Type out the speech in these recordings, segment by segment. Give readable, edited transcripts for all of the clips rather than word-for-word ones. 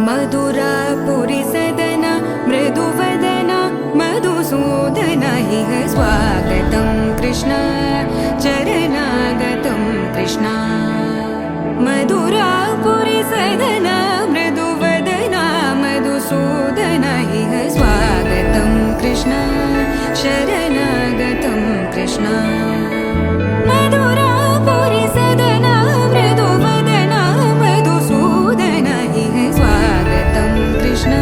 मधुरापुरी सदना मृदुवदना मधुसूदन इह स्वागतं कृष्ण चरणागतं कृष्ण मधुरापुरी सदना मृदुवदना मधुसूदन इह स्वागतं कृष्ण शरणागतं कृष्ण मधुरापुरी सदना मृदुवदना मधुसूदन इह स्वागतं कृष्ण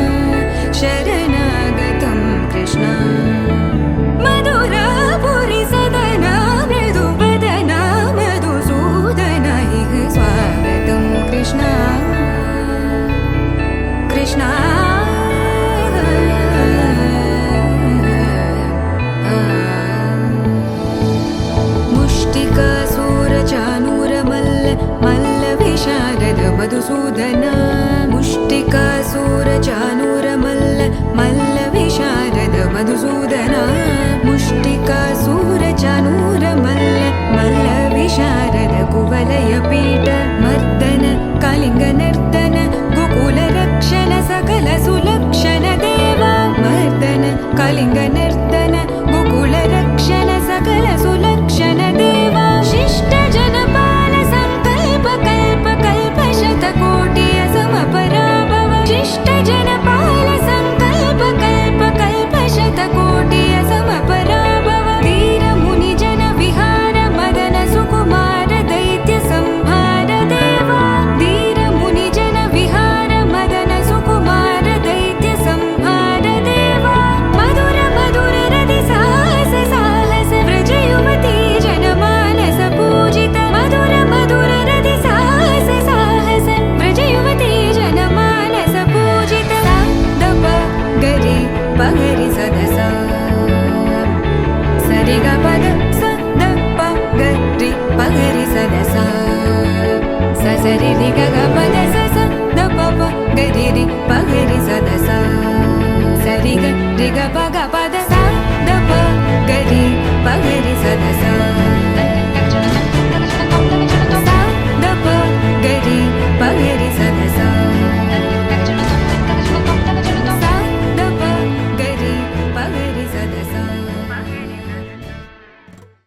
शरणागतं कृष्ण मधुरापुरी सदना मृदुवदना मधुसूदन इह स्वागतं कृष्ण कृष्ण मधुसूदन मुष्टिकासुरचाणूर मल्ल विशारद मधुसूदन मुष्टिकासुरचाणूर मल्ल विशारद कुवलय पीठ मर्दन कलिंग नर्तन गोकुल रक्षण सकल सुलक्षण देवा मर्दन कलिंग नर्तन गोकुल रक्षण सकल सुलक्षण देवा शिष्ट जनपाल संकल्प कल्प कल्प शतकोटि असमपराभव शिष्ट जनपाल संकल्प कल्प कल्प शतकोटि असमपराभव धीर मुनि जन विहार मदन सुकुमार दैत्य संहार देवा धीर मुनि जन विहार मदन सुकुमार दैत्य संहार देवा मधुर मधुर रति साहस साहस व्रज युवती जनमानस पूजित मधुर मधुर रति साहस साहस व्रज युवती जनमानस पूजित सा दप गरि पगरि सदस सरि ग पद स द प गरि पगरि सदस स सरि रि ग ग पद स स द प प गरि रि पगरि सदस सरि ग रि ग प